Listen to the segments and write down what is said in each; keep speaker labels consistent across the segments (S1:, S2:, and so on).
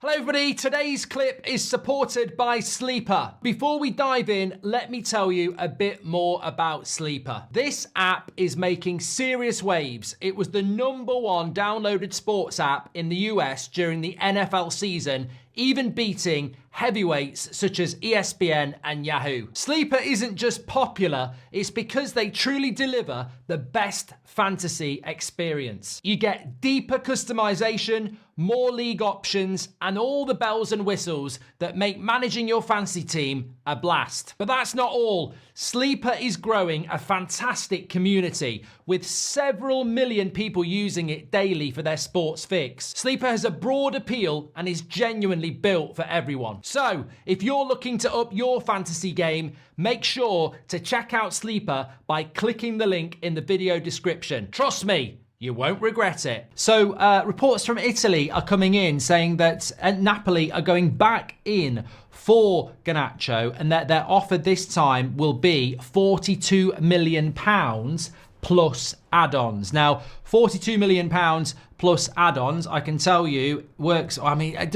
S1: Hello everybody, today's clip is supported by Sleeper. Before we dive in, let me tell you a bit more about Sleeper. This app is making serious waves. It was the #1 downloaded sports app in the US during the NFL season, even beating heavyweights such as ESPN and Yahoo. Sleeper isn't just popular, it's because they truly deliver the best fantasy experience. You get deeper customization, more league options, and all the bells and whistles that make managing your fantasy team a blast. But that's not all. Sleeper is growing a fantastic community with several million people using it daily for their sports fix. Sleeper has a broad appeal and is genuinely built for everyone. So, if you're looking to up your fantasy game, make sure to check out Sleeper by clicking the link in the video description. Trust me, you won't regret it. So, reports from Italy are coming in saying that Napoli are going back in for Garnacho and that their offer this time will be £42 million plus add-ons. Now, £42 million plus add-ons, I can tell you, works. I mean, it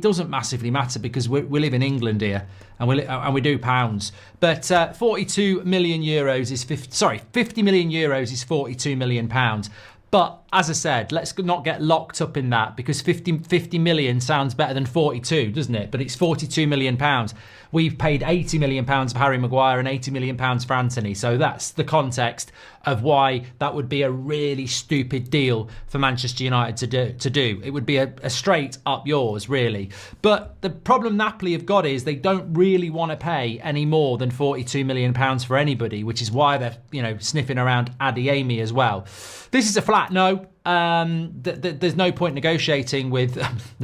S1: doesn't massively matter because we live in England here and we do pounds. But 42 million euros is 50 million euros is 42 million pounds. But as I said, let's not get locked up in that because 50 million sounds better than 42, doesn't it? But it's 42 million pounds. We've paid 80 million pounds for Harry Maguire and 80 million pounds for Anthony. So that's the context of why that would be a really stupid deal for Manchester United to do. It would be a straight up yours, really. But the problem Napoli have got is they don't really want to pay any more than 42 million pounds for anybody, which is why they're sniffing around Adeyemi as well. This is a flat no. There's no point negotiating with.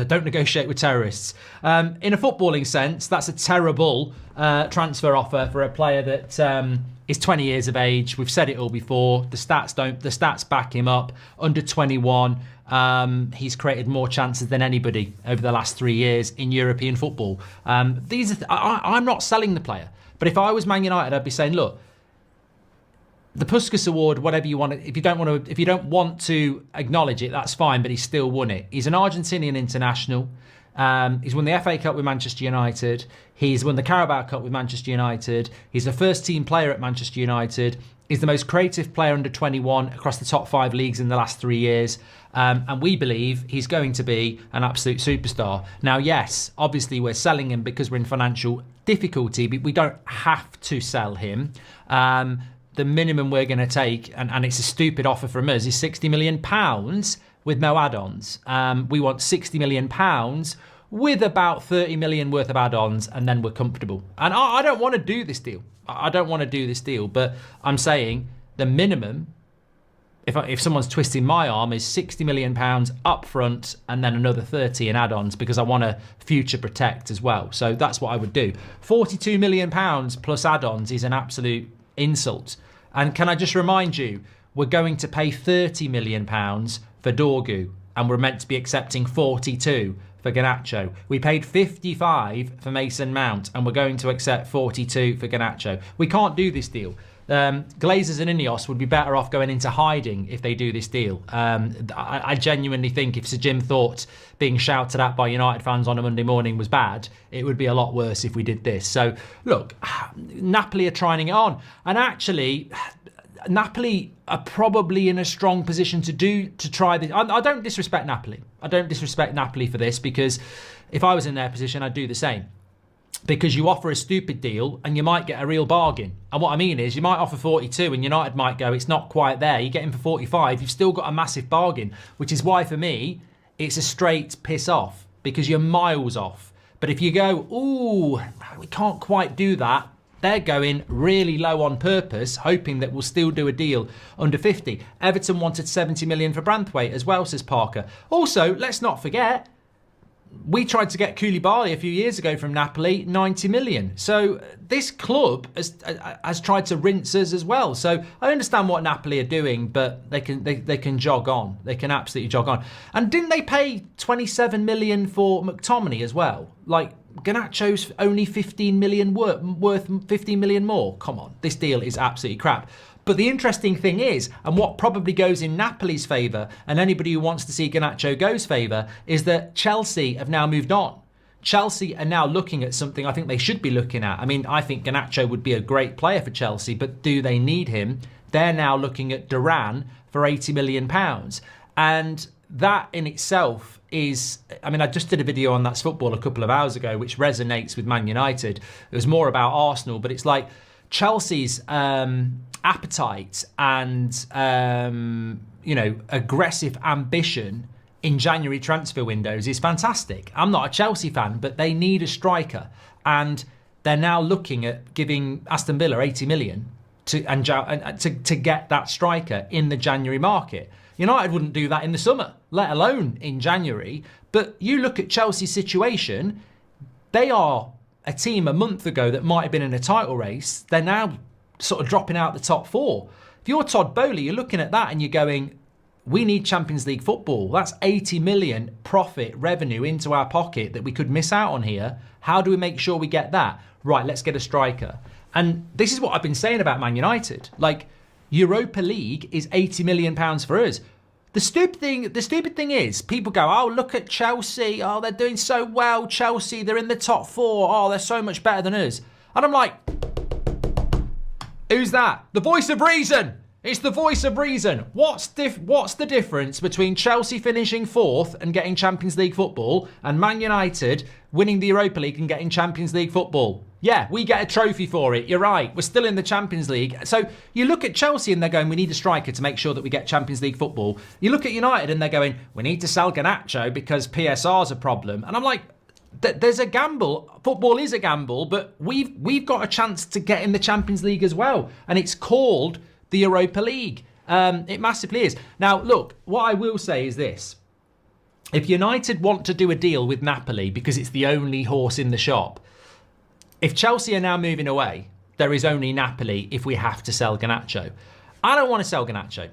S1: Don't negotiate with terrorists. In a footballing sense, that's a terrible transfer offer for a player that is 20 years of age. We've said it all before. The stats back him up. Under 21, he's created more chances than anybody over the last 3 years in European football. I'm not selling the player, but if I was Man United, I'd be saying, look. The Puskas Award, whatever you want, if you don't want to acknowledge it, that's fine. But he's still won it. He's an Argentinian international. He's won the FA Cup with Manchester United. He's won the Carabao Cup with Manchester United. He's the first team player at Manchester United. He's the most creative player under 21 across the top 5 leagues in the last 3 years. And we believe he's going to be an absolute superstar. Now, yes, obviously we're selling him because we're in financial difficulty, but we don't have to sell him. The minimum we're going to take, and it's a stupid offer from us, is £60 million with no add-ons. We want £60 million with about 30 million worth of add-ons, and then we're comfortable. And I don't want to do this deal. But I'm saying the minimum, if someone's twisting my arm, is £60 million up front and then another 30 in add-ons because I want to future protect as well. So that's what I would do. £42 million plus add-ons is an absolute insult. And can I just remind you, we're going to pay £30 million for Dorgu and we're meant to be accepting 42 for Garnacho. We paid 55 for Mason Mount and we're going to accept 42 for Garnacho. We can't do this deal. Glazers and Ineos would be better off going into hiding if they do this deal. I genuinely think if Sir Jim thought being shouted at by United fans on a Monday morning was bad, it would be a lot worse if we did this. So, look, Napoli are trying it on. And actually, Napoli are probably in a strong position to try this. I don't disrespect Napoli. I don't disrespect Napoli for this because if I was in their position, I'd do the same. Because you offer a stupid deal and you might get a real bargain. And what I mean is you might offer 42 and United might go, it's not quite there. You get him for 45, you've still got a massive bargain, which is why for me, it's a straight piss off because you're miles off. But if you go, ooh, we can't quite do that, they're going really low on purpose, hoping that we'll still do a deal under 50. Everton wanted 70 million for Branthwaite as well, says Parker. Also, let's not forget, we tried to get Koulibaly a few years ago from Napoli, 90 million. So this club has tried to rinse us as well. So I understand what Napoli are doing, but they can jog on. They can absolutely jog on. And didn't they pay 27 million for McTominay as well? Like Garnacho's only 15 million worth 15 million more. Come on, this deal is absolutely crap. But the interesting thing is, and what probably goes in Napoli's favour, and anybody who wants to see Garnacho go's favour, is that Chelsea have now moved on. Chelsea are now looking at something I think they should be looking at. I mean, I think Garnacho would be a great player for Chelsea, but do they need him? They're now looking at Duran for £80 million. And that in itself is, I mean, I just did a video on That's Football a couple of hours ago, which resonates with Man United. It was more about Arsenal, but it's like Chelsea's appetite and, aggressive ambition in January transfer windows is fantastic. I'm not a Chelsea fan, but they need a striker. And they're now looking at giving Aston Villa 80 million to get that striker in the January market. United wouldn't do that in the summer, let alone in January. But you look at Chelsea's situation, they are a team a month ago that might have been in a title race. They're now sort of dropping out the top four. If you're Todd Boehly, you're looking at that and you're going, we need Champions League football. That's 80 million profit revenue into our pocket that we could miss out on here. How do we make sure we get that? Right, let's get a striker. And this is what I've been saying about Man United. Like, Europa League is £80 million for us. The stupid thing is, people go, oh, look at Chelsea. Oh, they're doing so well. Chelsea, they're in the top four. Oh, they're so much better than us. And I'm like, who's that? The voice of reason. It's the voice of reason. What's the difference between Chelsea finishing fourth and getting Champions League football and Man United winning the Europa League and getting Champions League football? Yeah, we get a trophy for it. You're right. We're still in the Champions League. So you look at Chelsea and they're going, we need a striker to make sure that we get Champions League football. You look at United and they're going, we need to sell Garnacho because PSR's a problem. And I'm like, there's a gamble. Football is a gamble, but we've got a chance to get in the Champions League as well. And it's called the Europa League. It massively is. Now, look, what I will say is this. If United want to do a deal with Napoli because it's the only horse in the shop, if Chelsea are now moving away, there is only Napoli if we have to sell Garnacho. I don't want to sell Garnacho.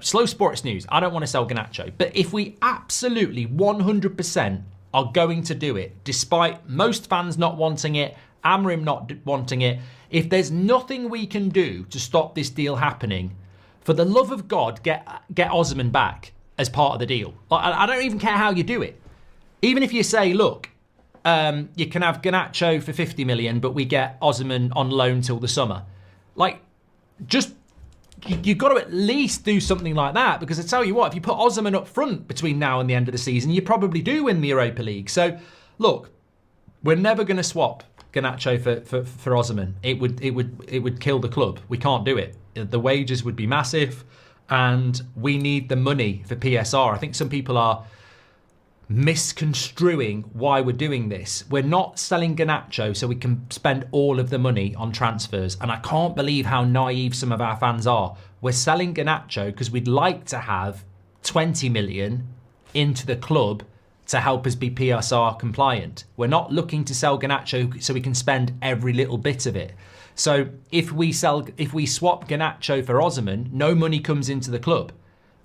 S1: Slow sports news, I don't want to sell Garnacho. But if we absolutely 100% are going to do it, despite most fans not wanting it, Amrim not wanting it, if there's nothing we can do to stop this deal happening, for the love of God, get Osman back as part of the deal. I don't even care how you do it. Even if you say, look, you can have Garnacho for 50 million, but we get Osman on loan till the summer. Like, just, you've got to at least do something like that, because I tell you what, if you put Osman up front between now and the end of the season, you probably do win the Europa League. So, look, we're never going to swap Garnacho for Osman. It would kill the club. We can't do it. The wages would be massive, and we need the money for PSR. I think some people are misconstruing why we're doing this. We're not selling Garnacho so we can spend all of the money on transfers. And I can't believe how naive some of our fans are. We're selling Garnacho because we'd like to have 20 million into the club to help us be PSR compliant. We're not looking to sell Garnacho so we can spend every little bit of it. So if we swap Garnacho for Osman, no money comes into the club.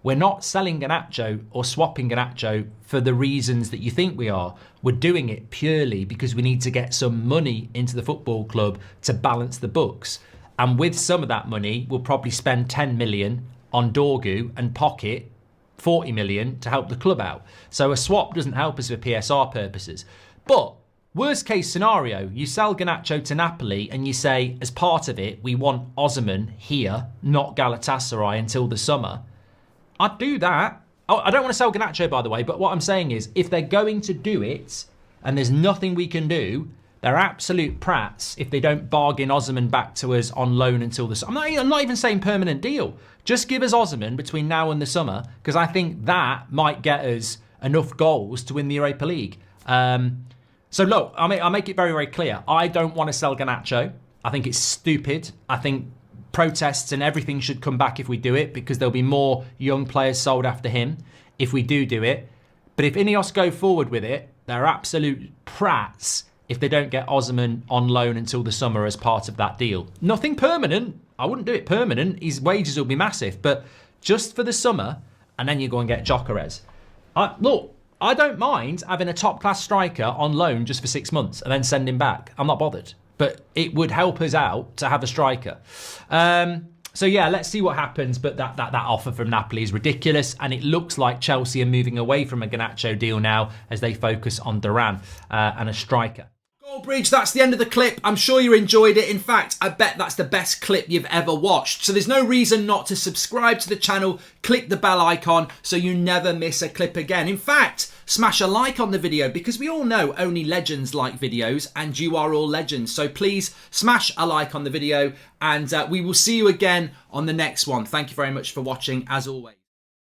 S1: We're not selling Garnacho or swapping Garnacho for the reasons that you think we are. We're doing it purely because we need to get some money into the football club to balance the books. And with some of that money, we'll probably spend 10 million on Dorgu and pocket 40 million to help the club out. So a swap doesn't help us for PSR purposes. But worst case scenario, you sell Garnacho to Napoli and you say, as part of it, we want Osman here, not Galatasaray until the summer. I'd do that. Oh, I don't want to sell Garnacho, by the way, but what I'm saying is, if they're going to do it and there's nothing we can do, they're absolute prats if they don't bargain Osman back to us on loan until the summer. I'm not even saying permanent deal. Just give us Osman between now and the summer, because I think that might get us enough goals to win the Europa League. So look, I'll make it very, very clear. I don't want to sell Garnacho. I think it's stupid. I think protests and everything should come back if we do it, because there'll be more young players sold after him if we do it. But if Ineos go forward with it, they're absolute prats if they don't get Osman on loan until the summer as part of that deal. Nothing permanent. I wouldn't do it permanent. His wages will be massive, but just for the summer, and then you go and get Gyökeres. Look, I don't mind having a top-class striker on loan just for 6 months and then send him back. I'm not bothered. But it would help us out to have a striker. So yeah, let's see what happens. But that offer from Napoli is ridiculous, and it looks like Chelsea are moving away from a Garnacho deal now as they focus on Duran and a striker. Goldbridge, that's the end of the clip. I'm sure you enjoyed it. In fact, I bet that's the best clip you've ever watched. So there's no reason not to subscribe to the channel, click the bell icon so you never miss a clip again. In fact, smash a like on the video because we all know only legends like videos and you are all legends. So please smash a like on the video and we will see you again on the next one. Thank you very much for watching as always.